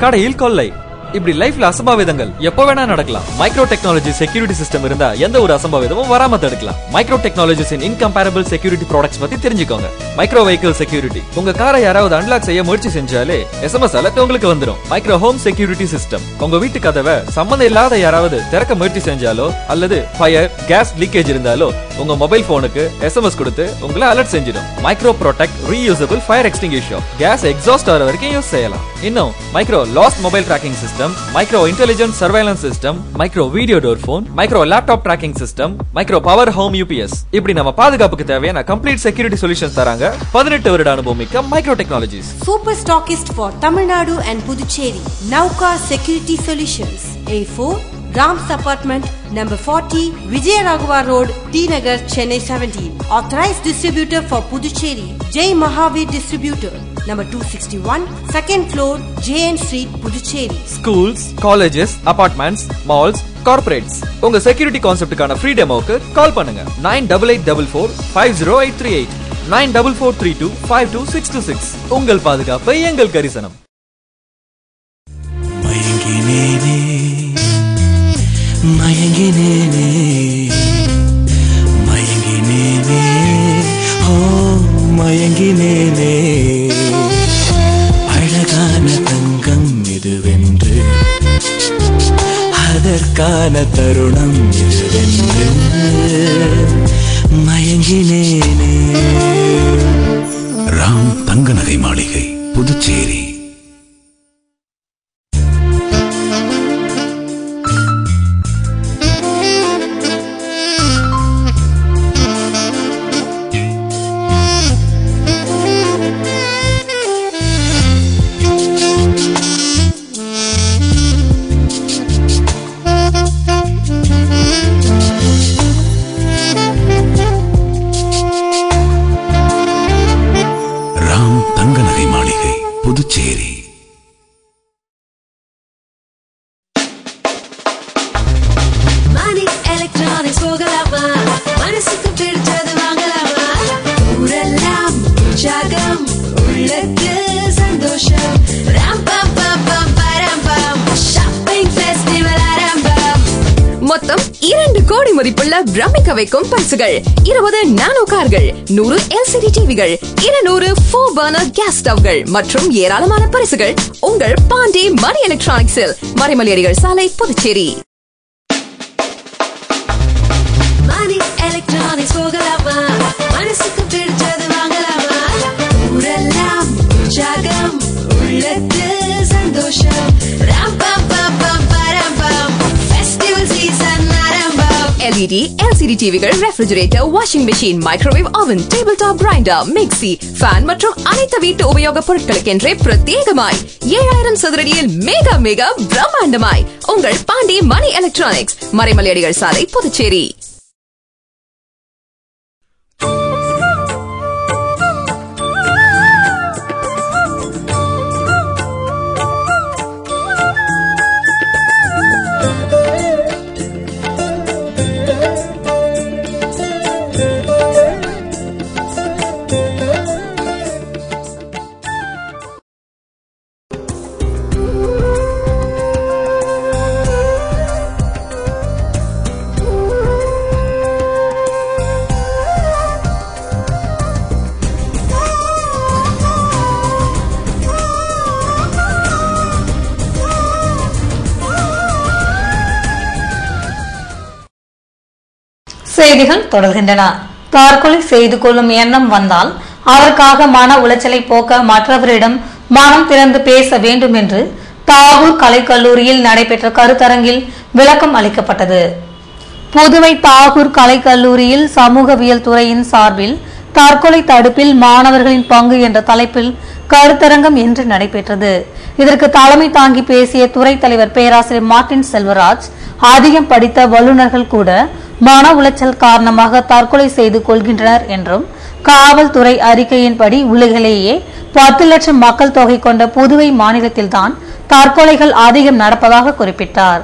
கடையில் கொள்ளை, இப்படி லைஃப்ல அசம்பாவிதங்கள் எப்போ வேணா நடக்கலாம். மைக்ரோ டெக்னாலஜி செக்யூரிட்டி சிஸ்டம் இருந்தா எந்த ஒரு அசம்பாவிதமும் வராம தடுக்கலாம். மைக்ரோ டெக்னாலஜிஸ் இன் இன்கம்பேரபிள் செக்யூரிட்டி ப்ராடக்ட்ஸ் பத்தி தெரிஞ்சுக்கோங்க. மைக்ரோ வெஹிக்கிள் செக்யூரிட்டி, உங்க காரை யாராவது அன்லாக் செய்ய முயற்சி செஞ்சாலே SMS அலர்ட் உங்களுக்கு வந்துரும். மைக்ரோ ஹோம் செக்யூரிட்டி சிஸ்டம், உங்க வீட்டு கதவை சம்பந்தம் இல்லாத யாராவது திறக்க முயற்சி செஞ்சாலோ அல்லது ஃபயர் கேஸ் லீக்கேஜ் இருந்தாலோ உங்க மொபைல் போனுக்கு SMS கொடுத்து உங்களை அலர்ட் செஞ்சிடும். Micro protect reusable fire extinguisher, gas exhaust ஆகிற வரைக்கும் யூஸ் செய்யலாம். இன்னும் micro lost mobile tracking system, micro intelligent surveillance system, micro video door phone, micro laptop tracking system, micro power home UPS, இப்படி நம்ம பாதுகாப்புக்கு தேவையான கம்ப்ளீட் செக்யூரிட்டி சொல்யூஷன்ஸ் தராங்க 18 வருட அனுபவம் மிக்க micro technologies. Super stockist for Tamil Nadu and Puducherry, Nauka Security Solutions, A4 Rams Apartment, number 40, Vijayaraghavar Road, T Nagar, Chennai 17. Authorized distributor for Puducherry, Jai Mahavir Distributor, number 261, second floor, JN Street, Puducherry. Schools, colleges, apartments, malls, corporates, உங்க security கான்செப்டுக்கான free டெமோக்கு கால் பண்ணுங்க 9884450838 9443252626. உங்கள் பாதுகாப்பு எங்கள் கரிசனம். மயங்கினேனே மயங்கினேனே ஓ மயங்கினேனே அழகான தங்கம் இதுவென்று அதற்கான தருணம் இதுவென்று மயங்கினேனே. ராம் தங்க நகை மாளிகை, புதுச்சேரி. புதுச்சேரி. மாணிக் எலக்ட்ரானிக்ஸ் போகலாமா, மனசுக்கு பிடிச்சது வாங்கலாமா, ஊரெல்லாம் உற்சாகம் உள்ளத்து சந்தோஷம், ராம் பம் பம் பம் பரம் பம் ஷாப்பிங் ஃபெஸ்டிவல் ஆரம்பம். மொத்தம் 2 கோடி மதிப்புள்ள பிரமிக்க வைக்கும் பரிசுகள், 20 நானோ கார்கள், 100 LCD டிவிகள், 200 4 பர்னர் கேஸ் ஸ்டவ்கள் மற்றும் ஏராளமான பரிசுகள் உங்கள் பாண்டி மணி எலக்ட்ரானிக்ஸில், மறைமலையடிகள் சாலை, புதுச்சேரி. மாணிக் எலக்ட்ரானிக்ஸ் போகலாமா, மனசுக்கு பிடிச்சது வாங்கலாமா, ஊரெல்லாம் உற்சாகம் உள்ளத்து சந்தோஷம், ராம் பம் பம் பம் பரம் பம் ஃபெஸ்டிவல் சீசன் ஆரம்பம். LED, LCD டிவிகள், refrigerator, washing machine, microwave oven, table top grinder, mixie, fan மற்றும் அனைத்து வீட்டு உபயோக பொருட்களுக்கென்றே பிரத்யேகமாய் 7000 சதுரடியில் மேகா மேகா பிரம்மாண்டமாய் உங்கள் பாண்டி மணி எலக்ட்ரானிக்ஸ், மறைமலையடிகள் சாலை, புதுச்சேரி. செய்திகள் தொடர்கின்றன. தற்கொலை செய்து கொள்ளும் எண்ணம் வந்தால் அதற்காக மன உளைச்சலை போக்க மற்றவரிடம் மனம் திறந்து பேச வேண்டும் என்று தாகூர் கலைக்கல்லூரியில் நடைபெற்ற கருத்தரங்கில் விளக்கம் அளிக்கப்பட்டது. புதுவை தாகூர் கலைக்கல்லூரியில் சமூகவியல் துறையின் சார்பில் தற்கொலை தடுப்பில் மாணவர்களின் பங்கு என்ற தலைப்பில் கருத்தரங்கம் இன்று நடைபெற்றது. இதற்கு தலைமை தாங்கி பேசிய துறை தலைவர் பேராசிரியர் மார்டின் செல்வராஜ், அதிகம் படித்த வல்லுநர்கள் கூட மன உளைச்சல் காரணமாக தற்கொலை செய்து கொள்கின்றனர் என்றும் காவல்துறை அறிக்கையின்படி உலகிலேயே 10 லட்சம் மக்கள் தொகை கொண்ட புதுவை மாநிலத்தில்தான் தற்கொலைகள் அதிகம் நடப்பதாக குறிப்பிட்டார்.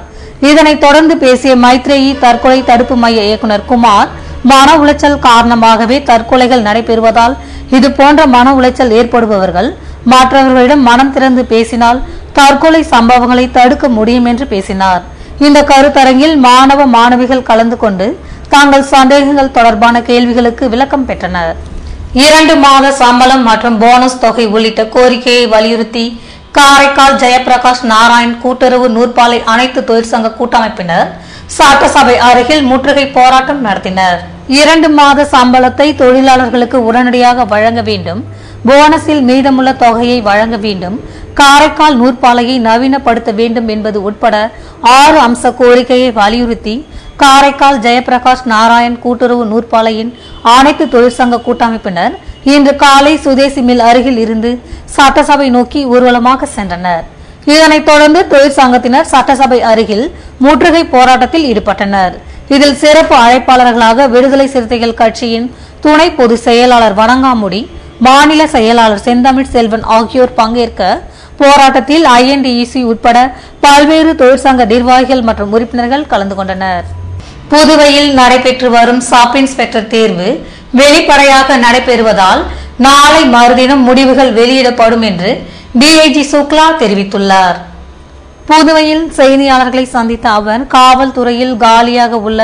இதனைத் தொடர்ந்து பேசிய மைத்ரேயி தற்கொலை தடுப்பு மைய இயக்குனர் குமார், மன உளைச்சல் காரணமாகவே தற்கொலைகள் நடைபெறுவதால் இதுபோன்ற மன உளைச்சல் ஏற்படுபவர்கள் மற்றவர்களிடம் மனம் திறந்து பேசினால் தற்கொலை சம்பவங்களை தடுக்க முடியும் என்று பேசினார். இந்த கருத்தரங்கில் மாணவ மாணவிகள் கலந்து கொண்டு தங்கள் சந்தேகங்கள் தொடர்பான கேள்விகளுக்கு விளக்கம் பெற்றனர். 2 மாத சம்பளம் மற்றும் போனஸ் தொகை உள்ளிட்ட கோரிக்கையை வலியுறுத்தி காரைக்கால் ஜெயபிரகாஷ் நாராயண் கூட்டுறவு நூற்பாலை அனைத்து தொழிற்சங்க கூட்டமைப்பினர் சட்டசபை அருகில் முற்றுகை போராட்டம் நடத்தினர். 2 மாத சம்பளத்தை தொழிலாளர்களுக்கு உடனடியாக வழங்க வேண்டும், போனஸில் மீதமுள்ள தொகையை வழங்க வேண்டும், காரைக்கால் நூற்பாலையை நவீனப்படுத்த வேண்டும் என்பது உட்பட 6 அம்ச கோரிக்கையை வலியுறுத்தி காரைக்கால் ஜெயபிரகாஷ் நாராயண் கூட்டுறவு நூற்பாலையின் அனைத்து தொழிற்சங்க கூட்டமைப்பினர் இன்று காலை சுதேசி மில் அருகில் இருந்து சட்டசபை நோக்கி ஊர்வலமாக சென்றனர். இதனைத் தொடர்ந்து தொழிற்சங்கத்தினர் சட்டசபை அருகில் முற்றுகை போராட்டத்தில் ஈடுபட்டனர். இதில் சிறப்பு அழைப்பாளர்களாக விடுதலை சிறுத்தைகள் கட்சியின் துணை பொதுச் செயலாளர் வணங்காமுடி, மாநில செயலாளர் செந்தமிழ் செல்வன் ஆகியோர் பங்கேற்க போராட்டத்தில் INDEC உட்பட பல்வேறு தொழிற்சங்க நிர்வாகிகள் மற்றும் உறுப்பினர்கள் கலந்து கொண்டனர். புதுவையில் நடைபெற்று வரும் சப் இன்ஸ்பெக்டர் தேர்வு வெளிப்படையாக நடைபெறுவதால் நாளை மறுதினம் முடிவுகள் வெளியிடப்படும் என்று DIG சுக்லா தெரிவித்துள்ளார். புதுவையில் செய்தியாளர்களை சந்தித்த அவர், காவல்துறையில் காலியாக உள்ள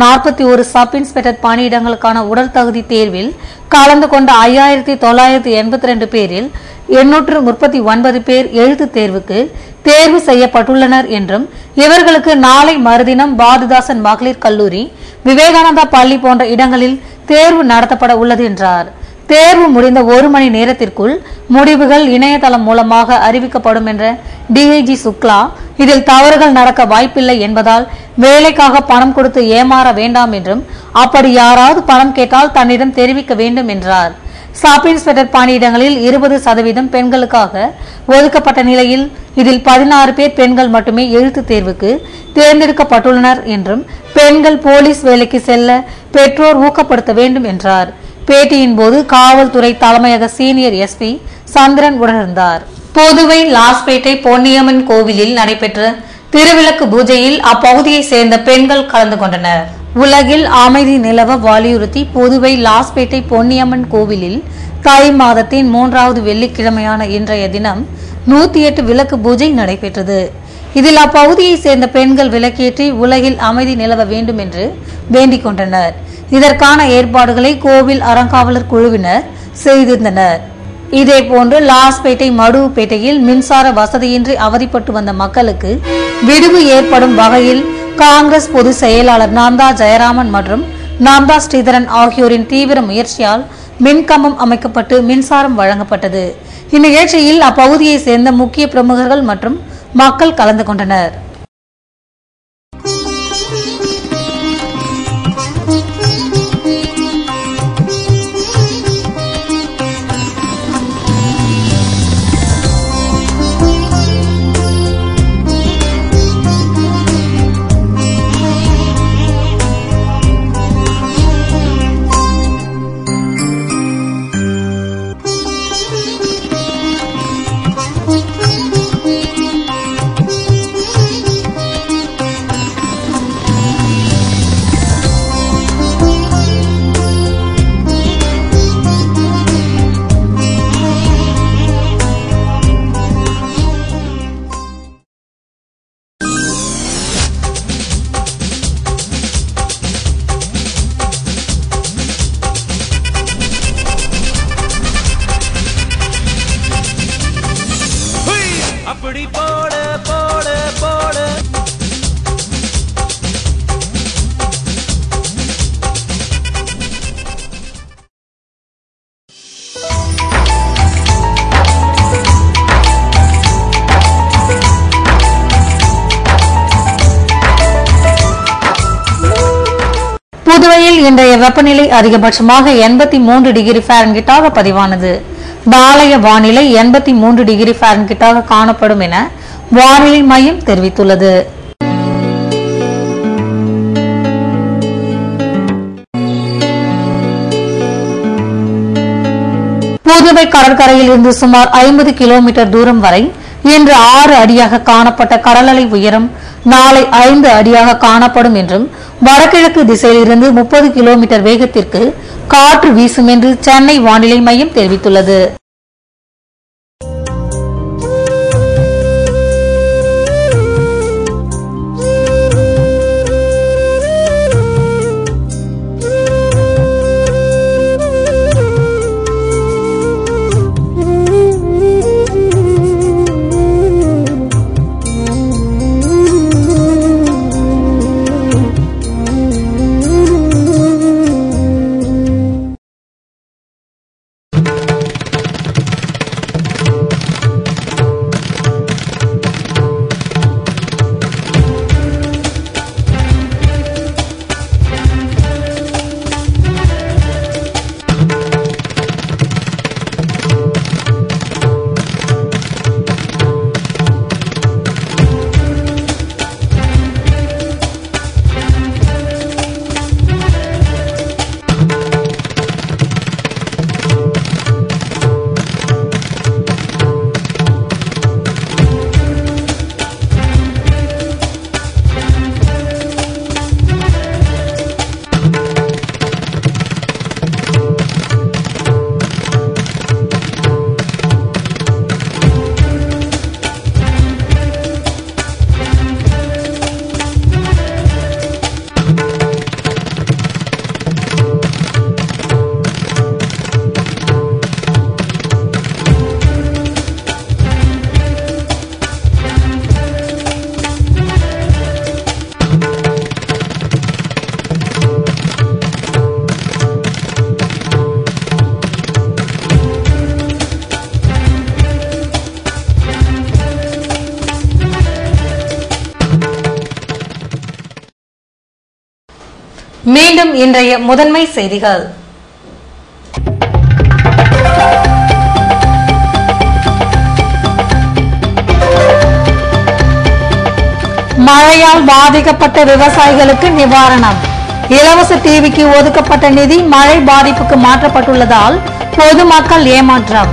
41 சப் இன்ஸ்பெக்டர் பணியிடங்களுக்கான உடல் தகுதி தேர்வில் கலந்து கொண்ட 5982 பேரில் 839 பேர் எழுத்து தேர்வுக்கு தேர்வு செய்யப்பட்டுள்ளனர் என்றும், இவர்களுக்கு நாளை மறுதினம் பாரதிதாசன் மகளிர் கல்லூரி, விவேகானந்தா பள்ளி போன்ற இடங்களில் தேர்வு நடத்தப்பட உள்ளது என்றார். தேர்வு முடிந்த 1 மணி நேரத்திற்குள் முடிவுகள் இணையதளம் மூலமாக அறிவிக்கப்படும் என்ற DIG சுக்லா, இதில் தவறுகள் நடக்க வாய்ப்பில்லை என்பதால் வேலைக்காக பணம் கொடுத்து ஏமாற வேண்டாம் என்றும், அப்படி யாராவது பணம் கேட்டால் தன்னிடம் தெரிவிக்க வேண்டும் என்றார். சப் இன்ஸ்பெக்டர் பணியிடங்களில் 20% பெண்களுக்காக ஒதுக்கப்பட்ட நிலையில் இதில் 16 பேர் பெண்கள் மட்டுமே எழுத்து தேர்வுக்கு தேர்ந்தெடுக்கப்பட்டுள்ளனர் என்றும், பெண்கள் போலீஸ் வேலைக்கு செல்ல பெற்றோர் ஊக்கப்படுத்த வேண்டும் என்றார். பேட்டியின் போது காவல்துறை தலைமையக சீனியர் SP சந்திரன் உடனிருந்தார். புதுவை லாஸ்பேட்டை பொன்னியம்மன் கோவிலில் நடைபெற்ற திருவிளக்கு பூஜையில் அப்பகுதியை சேர்ந்த பெண்கள் கலந்து கொண்டனர். உலகில் அமைதி நிலவ வலியுறுத்தி புதுவை லாஸ்பேட்டை பொன்னியம்மன் கோவிலில் தை மாதத்தின் 3வது வெள்ளிக்கிழமையான இன்றைய தினம் 108 விளக்கு பூஜை நடைபெற்றது. இதில் அப்பகுதியை சேர்ந்த பெண்கள் விளக்கேற்றி உலகில் அமைதி நிலவ வேண்டும் என்று வேண்டிக் கொண்டனர். இதற்கான ஏற்பாடுகளை கோவில் அறங்காவலர் குழுவினர் செய்திருந்தனர். இதேபோன்று லாஸ்பேட்டை மடுவுப்பேட்டையில் மின்சார வசதியின்றி அவதிப்பட்டு வந்த மக்களுக்கு விடுவு ஏற்படும் வகையில் காங்கிரஸ் பொதுச் செயலாளர் நந்தா ஜெயராமன் மற்றும் நந்தா ஸ்ரீதரன் ஆகியோரின் தீவிர முயற்சியால் மின்கம்பம் அமைக்கப்பட்டு மின்சாரம் வழங்கப்பட்டது. இந்நிகழ்ச்சியில் அப்பகுதியை சேர்ந்த முக்கிய பிரமுகர்கள் மற்றும் மக்கள் கலந்து கொண்டனர். புதுவையில் இன்றைய வெப்பநிலை அதிகபட்சமாக 83 டிகிரி ஃபாரன்ஹீட்டாக பதிவானது. நாளைய வானிலை 83 டிகிரி ஃபாரன்ஹீட்டாக காணப்படும் என வானிலை மையம் தெரிவித்துள்ளது. புதுவை கடற்கரையில் இருந்து சுமார் 50 கிலோமீட்டர் தூரம் வரை இன்று 6 அடியாக காணப்பட்ட கடல் அலை உயரம் நாளை 5 அடியாக காணப்படும் என்றும் வடகிழக்கு திசையிலிருந்து 30 கிலோமீட்டர் வேகத்திற்கு காற்று வீசும் என்று சென்னை வானிலை மையம் தெரிவித்துள்ளது. மீண்டும் இன்றைய முதன்மை செய்திகள். மழையால் பாதிக்கப்பட்ட விவசாயிகளுக்கு நிவாரணம். இலவச டிவிக்கு ஒதுக்கப்பட்ட நிதி மழை பாதிப்புக்கு மாற்றப்பட்டுள்ளதால் பொதுமக்கள் ஏமாற்றம்.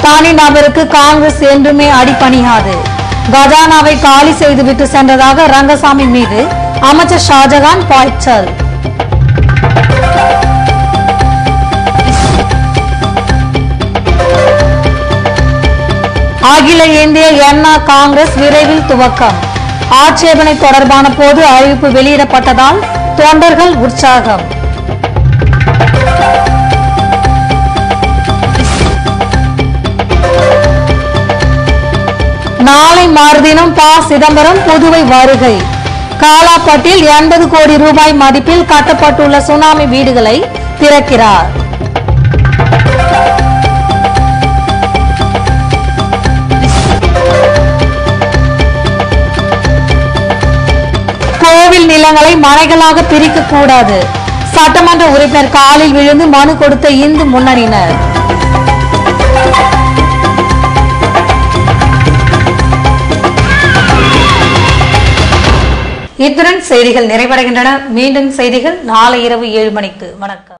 தனிநபருக்கு காங்கிரஸ் என்றுமே அடிபணியாது. கஜானாவை காலி செய்துவிட்டு சென்றதாக ரங்கசாமி மீது அமைச்சர் ஷாஜகான் பாய்ச்சல். அகில இந்திய என்ஆ காங்கிரஸ் விரைவில் துவக்கம். ஆட்சேபனை தொடர்பான பொது அறிவிப்பு வெளியிடப்பட்டதால் தொண்டர்கள் உற்சாகம். நாளை மறுதினம் ப. சிதம்பரம் புதுவை வருகை. காலாப்பட்டில் 80 கோடி ரூபாய் மதிப்பில் கட்டப்பட்டுள்ள சுனாமி வீடுகளை திறக்கிறார். கோவில் நிலங்களை மனைகளாக பிரிக்க கூடாது. சட்டமன்ற உறுப்பினர் காலில் விழுந்து மனு கொடுத்த இந்து முன்னணியினர். இத்துடன் செய்திகள் நிறைவடைகின்றன. மீண்டும் செய்திகள் நாளை இரவு 7 மணிக்கு. வணக்கம்.